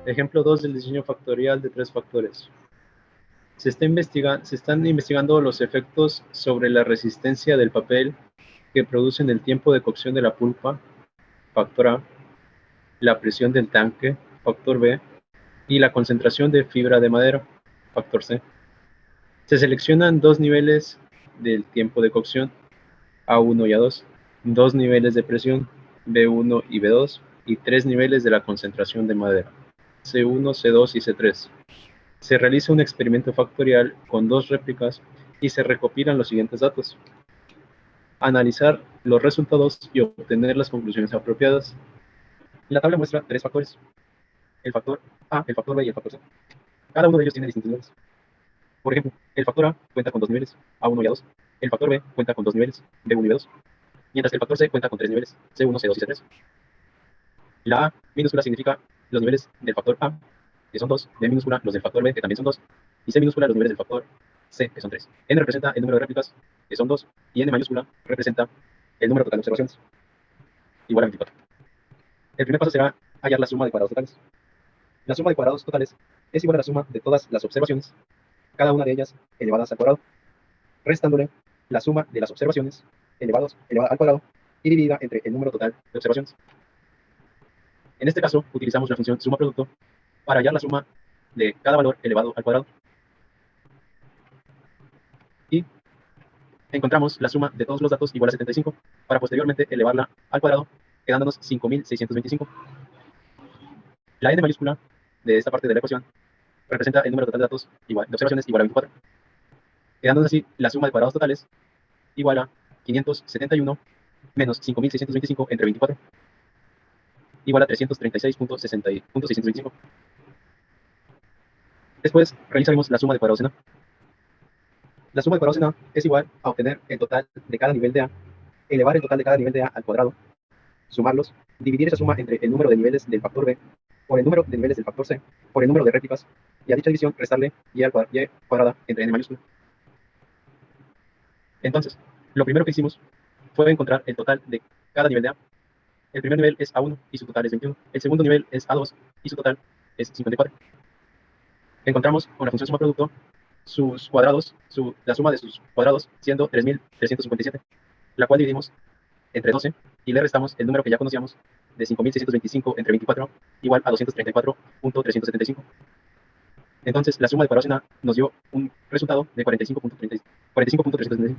Ejemplo 2 del diseño factorial de 3 factores. Se están investigando los efectos sobre la resistencia del papel que producen el tiempo de cocción de la pulpa, factor A, la presión del tanque, factor B, y la concentración de fibra de madera, factor C. Se seleccionan dos niveles del tiempo de cocción, A1 y A2, dos niveles de presión, B1 y B2, y tres niveles de la concentración de madera, C1, C2 y C3. Se realiza un experimento factorial con dos réplicas y se recopilan los siguientes datos. Analizar los resultados y obtener las conclusiones apropiadas. La tabla muestra tres factores: el factor A, el factor B y el factor C. Cada uno de ellos tiene distintos niveles. Por ejemplo, el factor A cuenta con dos niveles, A1 y A2. El factor B cuenta con dos niveles, B1 y B2. Mientras que el factor C cuenta con tres niveles, C1, C2 y C3. La A minúscula significa los niveles del factor A, que son 2, B minúscula los del factor B, que también son 2, y C minúscula los niveles del factor C, que son 3. N representa el número de réplicas, que son 2, y N mayúscula representa el número total de observaciones, igual a 24. El primer paso será hallar la suma de cuadrados totales. La suma de cuadrados totales es igual a la suma de todas las observaciones, cada una de ellas elevadas al cuadrado, restándole la suma de las observaciones elevada al cuadrado y dividida entre el número total de observaciones. En este caso, utilizamos la función suma producto para hallar la suma de cada valor elevado al cuadrado. Y encontramos la suma de todos los datos igual a 75, para posteriormente elevarla al cuadrado, quedándonos 5625. La n mayúscula de esta parte de la ecuación representa el número total de datos de observaciones igual a 24, quedándonos así la suma de cuadrados totales igual a 571 menos 5625 entre 24, igual a 336.625. Después realizaremos la suma de cuadrados en A. La suma de cuadrados en A es igual a obtener el total de cada nivel de A, elevar el total de cada nivel de A al cuadrado, sumarlos, dividir esa suma entre el número de niveles del factor B por el número de niveles del factor C por el número de réplicas, y a dicha división restarle y cuadrada entre n mayúscula. Entonces, lo primero que hicimos fue encontrar el total de cada nivel de A. El primer nivel es A1 y su total es 21. El segundo nivel es A2 y su total es 54. Encontramos con la función suma producto sus cuadrados, la suma de sus cuadrados siendo 3357, la cual dividimos entre 12 y le restamos el número que ya conocíamos de 5625 entre 24 igual a 234.375. Entonces la suma de cuadrados en A nos dio un resultado de 45.375.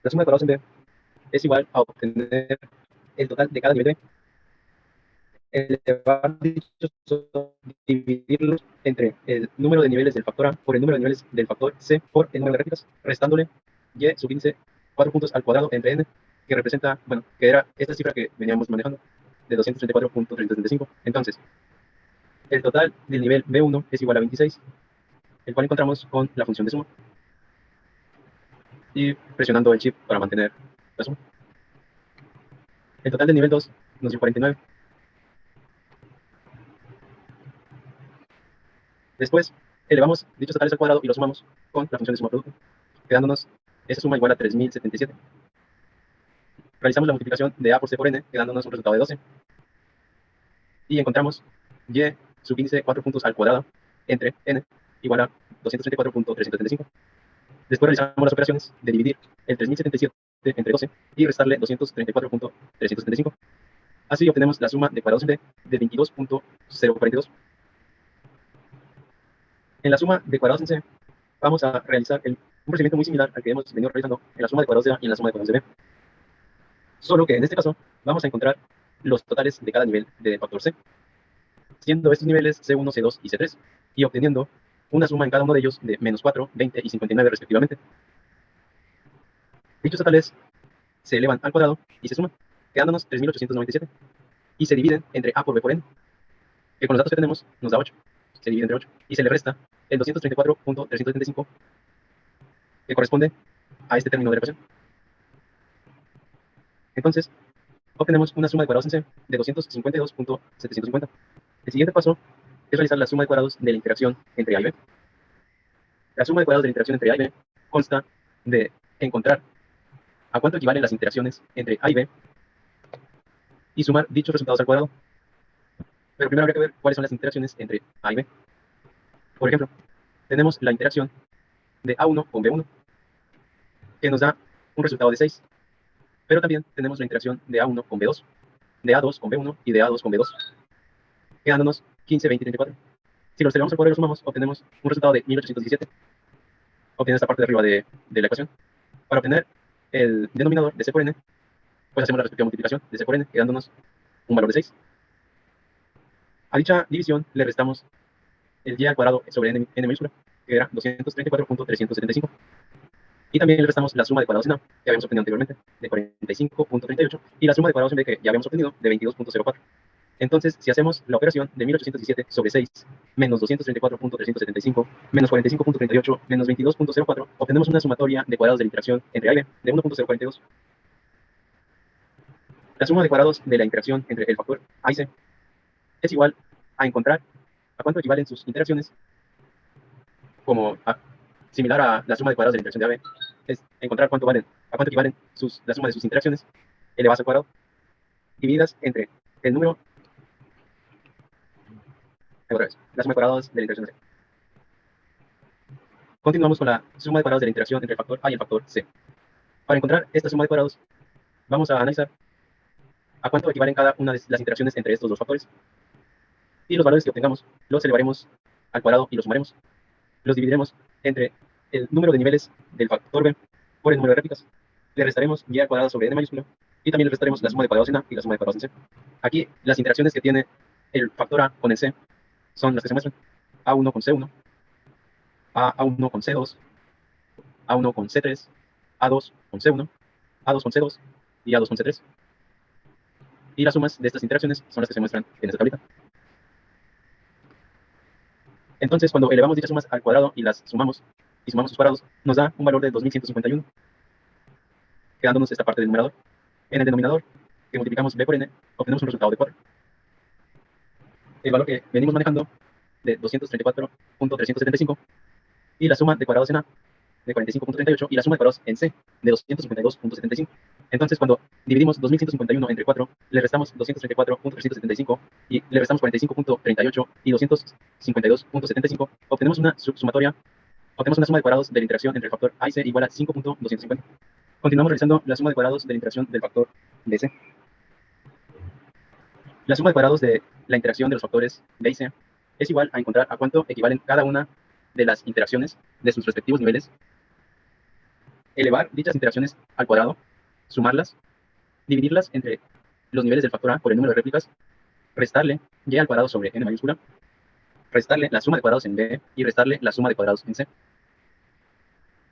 La suma de cuadrados en B es igual a obtener el total de cada nivel B, elevar dichos, dividirlos entre el número de niveles del factor A por el número de niveles del factor C por el número de réplicas, restándole y subíndice 4 puntos al cuadrado entre n, que representa, bueno, que era esta cifra que veníamos manejando, de 234.375. Entonces, el total del nivel B1 es igual a 26, el cual encontramos con la función de suma, y presionando el shift para mantener la suma. El total del nivel 2 nos dio 49. Después, elevamos dichos totales al cuadrado y los sumamos con la función de suma producto, quedándonos esa suma igual a 3077. Realizamos la multiplicación de A por C por N, quedándonos un resultado de 12. Y encontramos Y subíndice 4 puntos al cuadrado entre N igual a 234.375. Después realizamos las operaciones de dividir el 3077 entre 12 y restarle 234.375. Así obtenemos la suma de cuadrados en B de 22.042. En la suma de cuadrados en C vamos a realizar un procedimiento muy similar al que hemos venido realizando en la suma de cuadrados de A y en la suma de cuadrados de B. Solo que en este caso vamos a encontrar los totales de cada nivel de factor C, siendo estos niveles C1, C2 y C3, y obteniendo una suma en cada uno de ellos de menos 4, 20 y 59 respectivamente. Dichos totales se elevan al cuadrado y se suman, quedándonos 3897, y se dividen entre A por B por N, que con los datos que tenemos nos da 8. Se divide entre 8 y se le resta el 234.375, que corresponde a este término de la ecuación. Entonces, obtenemos una suma de cuadrados en C de 252.750. El siguiente paso es realizar la suma de cuadrados de la interacción entre A y B. La suma de cuadrados de la interacción entre A y B consta de encontrar a cuánto equivalen las interacciones entre A y B y sumar dichos resultados al cuadrado. Pero primero habría que ver cuáles son las interacciones entre A y B. Por ejemplo, tenemos la interacción de A1 con B1, que nos da un resultado de 6. Pero también tenemos la interacción de A1 con B2, de A2 con B1 y de A2 con B2, quedándonos 15, 20 y 34. Si los elevamos al cuadrado y los sumamos, obtenemos un resultado de 1817. Obtener esta parte de arriba de la ecuación. Para obtener el denominador de C por N, pues hacemos la respectiva multiplicación de C por N, quedándonos un valor de 6. A dicha división le restamos el y al cuadrado sobre n mayúscula, que era 234.375. Y también le restamos la suma de cuadrados en A, que habíamos obtenido anteriormente, de 45.38, y la suma de cuadrados en B, que ya habíamos obtenido, de 22.04. Entonces, si hacemos la operación de 1817 sobre 6 menos 234.375 menos 45.38 menos 22.04, obtenemos una sumatoria de cuadrados de la interacción entre A y B de 1.042. La suma de cuadrados de la interacción entre el factor A y C es igual a encontrar a cuánto equivalen sus interacciones, como similar a la suma de cuadrados de la interacción de AB, es encontrar a cuánto equivalen la suma de sus interacciones elevadas al cuadrado, divididas entre el número, la suma de cuadrados de la interacción de C. Continuamos con la suma de cuadrados de la interacción entre el factor A y el factor C. Para encontrar esta suma de cuadrados, vamos a analizar a cuánto equivalen cada una de las interacciones entre estos dos factores. Y los valores que obtengamos los elevaremos al cuadrado y los sumaremos. Los dividiremos entre el número de niveles del factor B por el número de réplicas. Le restaremos y al cuadrado sobre n mayúscula, y también le restaremos la suma de cuadrados en A y la suma de cuadrados en C. Aquí las interacciones que tiene el factor A con el C son las que se muestran: A1 con C1, A1 con C2, A1 con C3, A2 con C1, A2 con C2 y A2 con C3. Y las sumas de estas interacciones son las que se muestran en esta tablita. Entonces, cuando elevamos dichas sumas al cuadrado y las sumamos, y sumamos sus cuadrados, nos da un valor de 2151, quedándonos esta parte del numerador. En el denominador, que multiplicamos b por n, obtenemos un resultado de 4. El valor que venimos manejando de 234.375, y la suma de cuadrados en A de 45.38, y la suma de cuadrados en C de 252.75. Entonces, cuando dividimos 2151 entre 4, le restamos 234.375 y le restamos 45.38 y 252.75, obtenemos una sumatoria, obtenemos una suma de cuadrados de la interacción entre el factor A y C igual a 5.250. Continuamos realizando la suma de cuadrados de la interacción del factor BC. La suma de cuadrados de la interacción de los factores B y C es igual a encontrar a cuánto equivalen cada una de las interacciones de sus respectivos niveles, elevar dichas interacciones al cuadrado, sumarlas, dividirlas entre los niveles del factor A por el número de réplicas, restarle y al cuadrado sobre n mayúscula, restarle la suma de cuadrados en B y restarle la suma de cuadrados en C.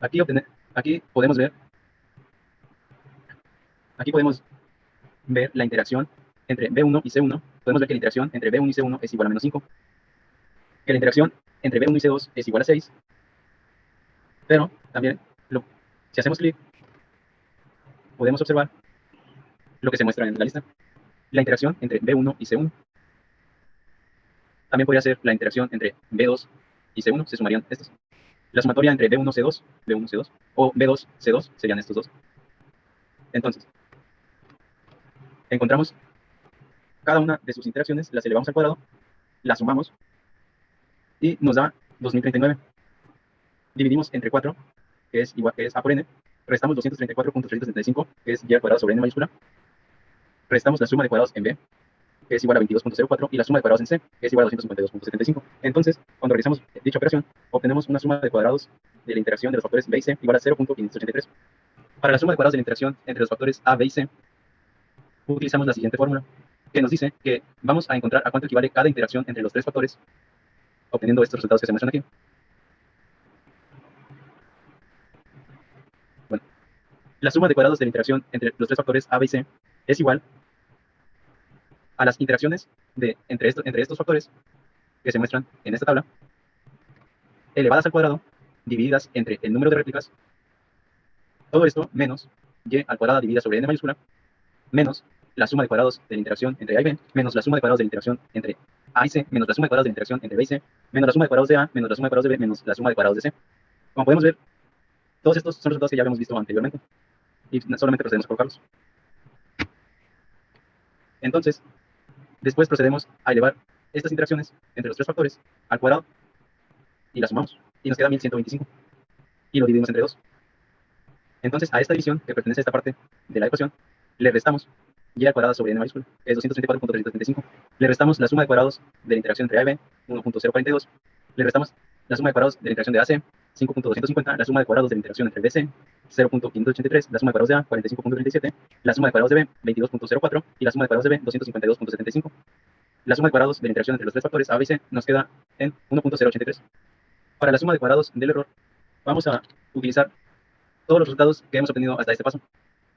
Aquí podemos ver la interacción entre B1 y C1. Podemos ver que la interacción entre B1 y C1 es igual a menos 5. Que la interacción entre B1 y C2 es igual a 6. Pero también, si hacemos clic, podemos observar lo que se muestra en la lista. La interacción entre B1 y C1. También podría ser la interacción entre B2 y C1. Se sumarían estos. La sumatoria entre B1, C2, B1, C2, o B2, C2 serían estos dos. Entonces, encontramos cada una de sus interacciones, las elevamos al cuadrado, las sumamos y nos da 2039. Dividimos entre 4, que es A por n, restamos 234.375, que es y al cuadrado sobre n mayúscula, restamos la suma de cuadrados en B, que es igual a 22.04, y la suma de cuadrados en C, que es igual a 252.75. Entonces, cuando realizamos dicha operación, obtenemos una suma de cuadrados de la interacción de los factores B y C igual a 0.583. Para la suma de cuadrados de la interacción entre los factores A, B y C, utilizamos la siguiente fórmula, que nos dice que vamos a encontrar a cuánto equivale cada interacción entre los tres factores, obteniendo estos resultados que se muestran aquí. Bueno, la suma de cuadrados de la interacción entre los tres factores A, B y C es igual a las interacciones entre estos factores que se muestran en esta tabla, elevadas al cuadrado, divididas entre el número de réplicas, todo esto menos y al cuadrado dividida sobre n mayúscula, menos la suma de cuadrados de la interacción entre A y B, menos la suma de cuadrados de la interacción entre A y C, menos la suma de cuadrados de la interacción entre B y C, menos la suma de cuadrados de A, menos la suma de cuadrados de B, menos la suma de cuadrados de C. Como podemos ver, todos estos son resultados que ya habíamos visto anteriormente, y solamente procedemos a colocarlos. Entonces, después procedemos a elevar estas interacciones entre los tres factores al cuadrado y las sumamos. Y nos queda 1125. Y lo dividimos entre 2. Entonces, a esta división, que pertenece a esta parte de la ecuación, le restamos y al cuadrado sobre n mayúscula, es 234.335. Le restamos la suma de cuadrados de la interacción entre A y B, 1.042. Le restamos la suma de cuadrados de la interacción de AC, 5.250. La suma de cuadrados de la interacción entre BC, 0.583. La suma de cuadrados de A, 45.37. La suma de cuadrados de B, 22.04. Y la suma de cuadrados de B, 252.75. La suma de cuadrados de la interacción entre los tres factores A, B y C nos queda en 1.083. Para la suma de cuadrados del error, vamos a utilizar todos los resultados que hemos obtenido hasta este paso.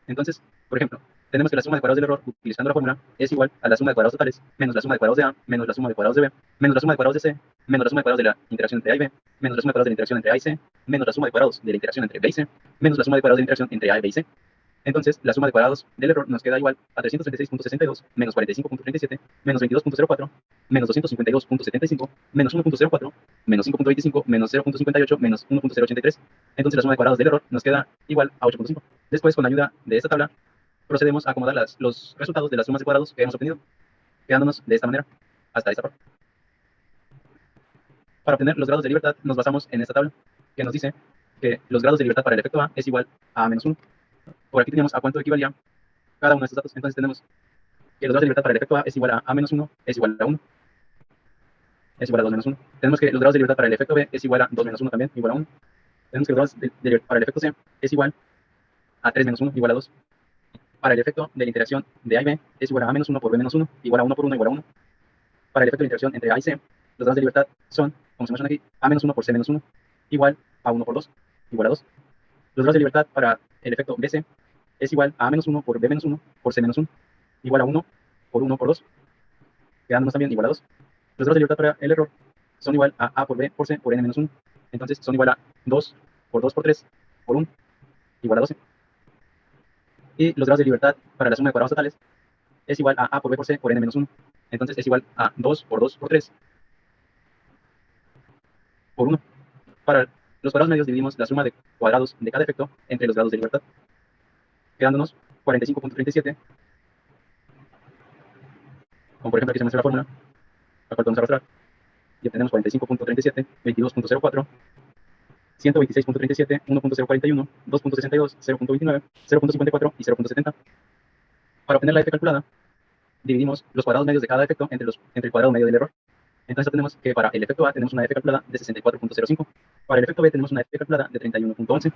Entonces, por ejemplo, tenemos que la suma de cuadrados del error, utilizando la fórmula, es igual a la suma de cuadrados totales, menos la suma de cuadrados de A, menos la suma de cuadrados de B, menos la suma de cuadrados de C, menos la suma de cuadrados de la interacción entre A y B, menos la suma de cuadrados de la interacción entre A y C, menos la suma de cuadrados de la interacción entre B y C, menos la suma de cuadrados de la interacción entre A, B y C. Entonces, la suma de cuadrados del error nos queda igual a 336.62, menos 45.37, menos 22.04, menos 252.75, menos 1.04, menos 5.25, menos 0.58, menos 1.083. Entonces, la suma de cuadrados del error nos queda igual a 8.5. Después, con la ayuda de esta tabla, procedemos a acomodar los resultados de las sumas de cuadrados que hemos obtenido, quedándonos de esta manera hasta esta parte. Para obtener los grados de libertad, nos basamos en esta tabla, que nos dice que los grados de libertad para el efecto A es igual a menos 1. Por aquí teníamos a cuánto equivalía cada uno de estos datos. Entonces tenemos que los grados de libertad para el efecto A es igual a menos 1, es igual a 1, es igual a 2 menos 1. Tenemos que los grados de libertad para el efecto B es igual a 2 menos 1 también, igual a 1. Tenemos que los grados de libertad para el efecto C es igual a 3 menos 1, igual a 2. Para el efecto de la interacción de A y B es igual a menos 1 por B menos 1, igual a 1 por 1, igual a 1. Para el efecto de la interacción entre A y C, los grados de libertad son, como se muestra aquí, A menos 1 por C menos 1, igual a 1 por 2, igual a 2. Los grados de libertad para el efecto BC es igual a menos 1 por B menos 1 por C menos 1, igual a 1 por 2, quedándonos también igual a 2. Los grados de libertad para el error son igual a A por B por C por N menos 1. Entonces son igual a 2 por 2 por 3 por 1, igual a 12. Y los grados de libertad para la suma de cuadrados totales es igual a A por B por C por N menos 1. Entonces es igual a 2 por 2 por 3 por 1. Para los cuadrados medios dividimos la suma de cuadrados de cada efecto entre los grados de libertad, quedándonos 45.37, como por ejemplo aquí se muestra la fórmula, la cual podemos arrastrar, y obtenemos 45.37, 22.04, 126.37, 1.041, 2.62, 0.29, 0.54 y 0.70. Para obtener la F calculada, dividimos los cuadrados medios de cada efecto entre el cuadrado medio del error. Entonces tenemos que para el efecto A tenemos una F calculada de 64.05, para el efecto B tenemos una F calculada de 31.11,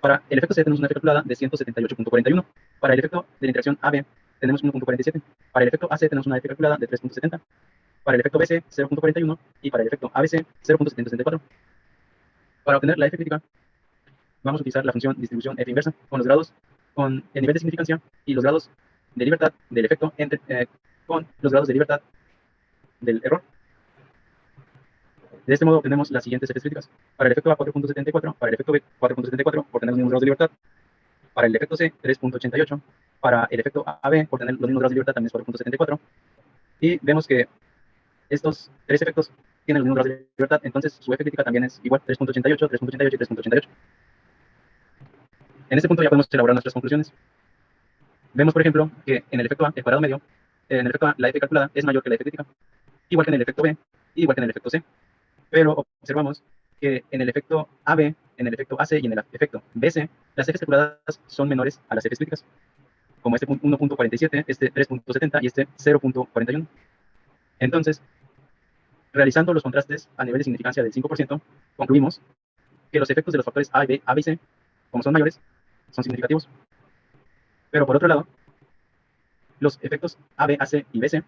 para el efecto C tenemos una F calculada de 178.41, para el efecto de la interacción AB tenemos 1.47, para el efecto AC tenemos una F calculada de 3.70, para el efecto BC 0.41 y para el efecto ABC 0.774. Para obtener la F crítica, vamos a utilizar la función distribución F inversa con los grados, con el nivel de significancia y los grados de libertad del efecto con los grados de libertad del error. De este modo obtenemos las siguientes Fs críticas. Para el efecto A 4.74, para el efecto B 4.74 por tener los mismos grados de libertad, para el efecto C 3.88, para el efecto AB por tener los mismos grados de libertad también es 4.74, y vemos que estos tres efectos tienen los mismos grados de libertad, entonces su F crítica también es igual, 3.88, 3.88 y 3.88. En este punto ya podemos elaborar nuestras conclusiones. Vemos, por ejemplo, que en el efecto A, el cuadrado medio, en el efecto A la F calculada es mayor que la F crítica, igual que en el efecto B, igual que en el efecto C. Pero observamos que en el efecto AB, en el efecto AC y en el efecto BC, las Fs calculadas son menores a las Fs críticas, como este 1.47, este 3.70 y este 0.41. Entonces, realizando los contrastes a nivel de significancia del 5%, concluimos que los efectos de los factores A y C, como son mayores, son significativos. Pero por otro lado, los efectos AB, AC y BC,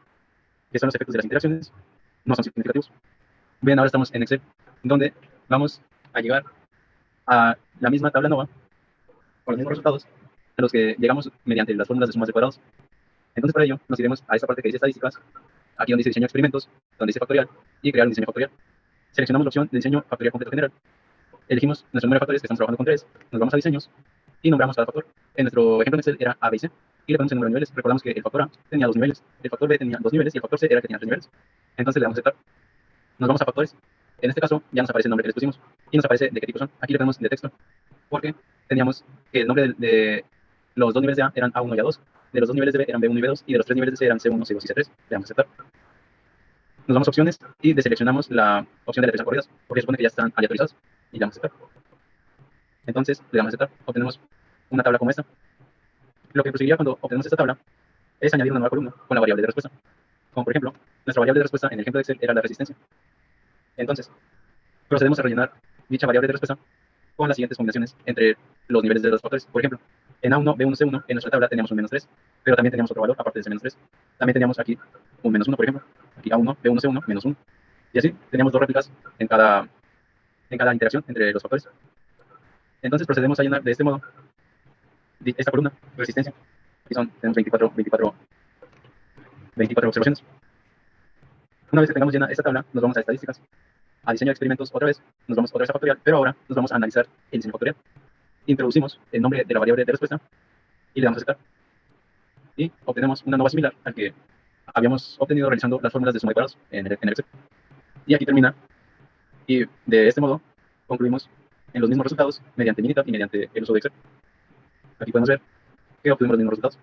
que son los efectos de las interacciones, no son significativos. Bien, ahora estamos en Excel, donde vamos a llegar a la misma tabla nova con los mismos resultados a los que llegamos mediante las fórmulas de sumas de cuadrados. Entonces, para ello, nos iremos a esta parte que dice estadísticas, aquí donde dice diseño de experimentos, donde dice factorial, y crear un diseño factorial. Seleccionamos la opción de diseño factorial completo general. Elegimos nuestro número de factores, que estamos trabajando con 3, nos vamos a diseños y nombramos cada factor. En nuestro ejemplo en Excel era A, B y C, y le ponemos el número de niveles. Recordamos que el factor A tenía 2 niveles, el factor B tenía 2 niveles y el factor C era el que tenía 3 niveles. Entonces le damos a aceptar. Nos vamos a factores. En este caso ya nos aparece el nombre que les pusimos y nos aparece de qué tipo son. Aquí le ponemos de texto, porque teníamos que el nombre de los dos niveles de A eran A1 y A2, de los dos niveles de B eran B1 y B2, y de los tres niveles de C eran C1, C2 y C3. Le damos a aceptar. nos vamos a opciones y deseleccionamos la opción de aleatorización corridas, porque supone que ya están aleatorizados, y le damos a aceptar. Entonces, le damos a aceptar, obtenemos una tabla como esta. Lo que proseguiría cuando obtenemos esta tabla es añadir una nueva columna con la variable de respuesta. Como por ejemplo, nuestra variable de respuesta en el ejemplo de Excel era la resistencia. Entonces, procedemos a rellenar dicha variable de respuesta con las siguientes combinaciones entre los niveles de los factores. Por ejemplo, en A1, B1, C1, en nuestra tabla teníamos un -3, pero también teníamos otro valor aparte de ese -3. También teníamos aquí un -1, por ejemplo. Aquí A1, B1, C1, -1. Y así teníamos dos réplicas en cada interacción entre los factores. Entonces procedemos a llenar de este modo esta columna, resistencia. Aquí tenemos 24 observaciones. Una vez que tengamos llena esta tabla, nos vamos a estadísticas, a diseño de experimentos otra vez, nos vamos otra vez a factorial, pero ahora nos vamos a analizar el diseño factorial. Introducimos el nombre de la variable de respuesta y le damos a aceptar. Y obtenemos una nova similar al que habíamos obtenido realizando las fórmulas de suma de cuadrados en el Excel. Y aquí termina. Y de este modo concluimos en los mismos resultados mediante Minitab y mediante el uso de Excel. Aquí podemos ver que obtuvimos los mismos resultados.